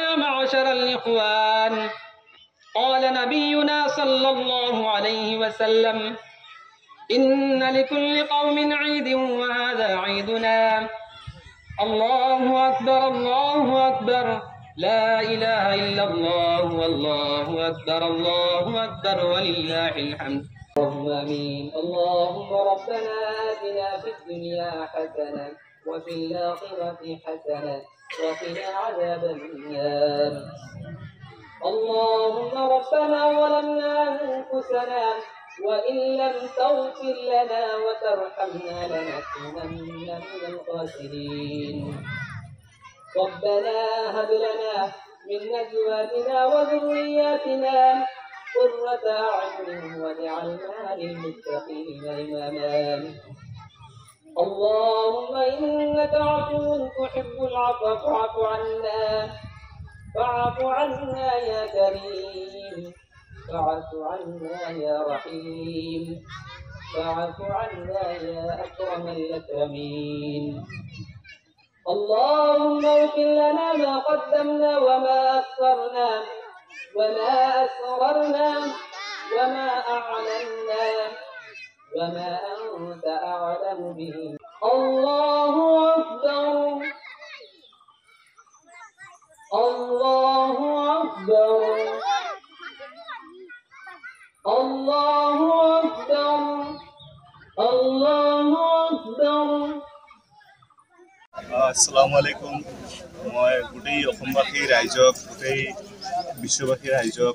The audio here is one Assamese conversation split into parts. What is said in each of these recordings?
يا معشر الإخوان، قال نبينا صلى الله عليه وسلم: إن لكل قوم عيد وهذا عيدنا. الله أكبر الله أكبر، لا إله إلا الله والله أكبر الله أكبر ولله الحمد. اللهم آمين. اللهم ربنا آتنا في الدنيا حسنة وفي الآخرة حسنة وقنا عذاب النار. اللهم ربنا ظلمنا أنفسنا وإن لم تغفر لنا وترحمنا لنكونن من الخاسرين. ربنا هب لنا من أزواجنا وذرياتنا قرة أعين واجعلنا للمتقين إماما. اللهم إنك عفو تحب العفو فاعف عنا، فاعف عنا يا كريم، فاعف عنا يا رحيم، فاعف عنا يا أكرم الأكرمين. اللهم اغفر لنا ما قدمنا وما أخرنا وما أسررنا وما أعلنا وما أنت أعلم به. الله أكبر الله أكبر الله أكبر الله أكبر. আসসালামু আলাইকুম। মই গোটেই অসমবাসী ৰাইজক, গোটেই বিশ্ববাসী ৰাইজক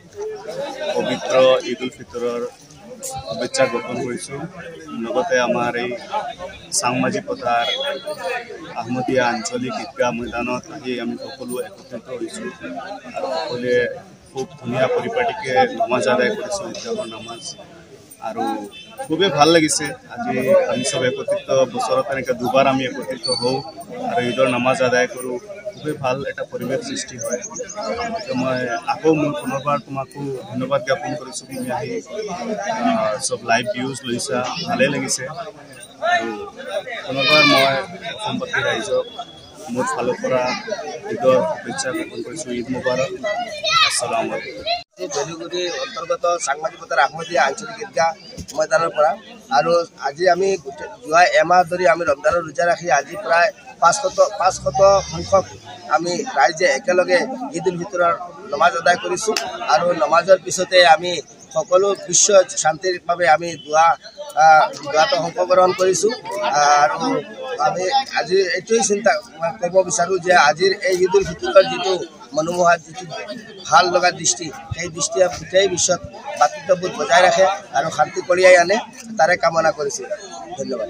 পবিত্ৰ ঈদ উল ফিতৰৰ শুভেচ্ছা জ্ঞাপন কৰিছোঁ। লগতে আমাৰ এই চাংমাজি পথাৰ আহমদীয়া আঞ্চলিক ঈদগাহ ময়দানত আহি আমি সকলো একত্ৰিত হৈছোঁ আৰু সকলোৱে খুব ধুনীয়া পৰিপাটিকৈ নমাজ আদায় কৰিছোঁ, ঈদগাহৰ নামাজ। আৰু খুবেই ভাল লাগিছে। আজি আমি চব একত্ৰিত, বছৰত এনেকৈ দুবাৰ আমি একত্ৰিত হওঁ আৰু ঈদৰ নামাজ আদায় কৰোঁ। খুবেই ভাল এটা পৰিৱেশ সৃষ্টি হয়। গতিকে মই আকৌ মোৰ পুনৰবাৰ তোমাকো ধন্যবাদ জ্ঞাপন কৰিছোঁ। তুমি আহি চব লাইভ ভিউজ লৈছা, ভালেই লাগিছে। আৰু পুনৰবাৰ মই অসমবাসী ৰাইজক মোৰ ফালৰ পৰা ঈদৰ শুভেচ্ছা জ্ঞাপন কৰিছোঁ। ঈদ মুবাৰক। আসসালামু আলাইকুম। বেলুগুৰি অন্তৰ্গত চাংমাজি পথাৰ আহমদীয়া আঞ্চলিক ঈদগাহ ময়দানৰ পৰা আৰু আজি আমি যোৱা এমাহ ধৰি আমি ৰমজানৰ ৰোজা ৰাখি আজি প্ৰায় 500 সংখ্যক আমি ৰাইজে একেলগে ঈদ উল ফিতৰৰ নমাজ আদায় কৰিছোঁ আৰু নমাজৰ পিছতে আমি সকলো বিশ্ব শান্তিৰ বাবে আমি দোৱাটো অংশগ্ৰহণ কৰিছোঁ। আৰু আমি আজি এইটোৱেই ক'ব বিচাৰোঁ যে আজিৰ এই ঈদ উল ফিতৰৰ যিটো মনোমোহা, যিটো ভাল লগা দৃষ্টি, সেই দৃষ্টিয়ে গোটেই বিশ্বত ভাতৃত্ববোধ বজাই ৰাখে আৰু শান্তি কঢ়িয়াই আনে, তাৰে কামনা কৰিছোঁ। ধন্যবাদ।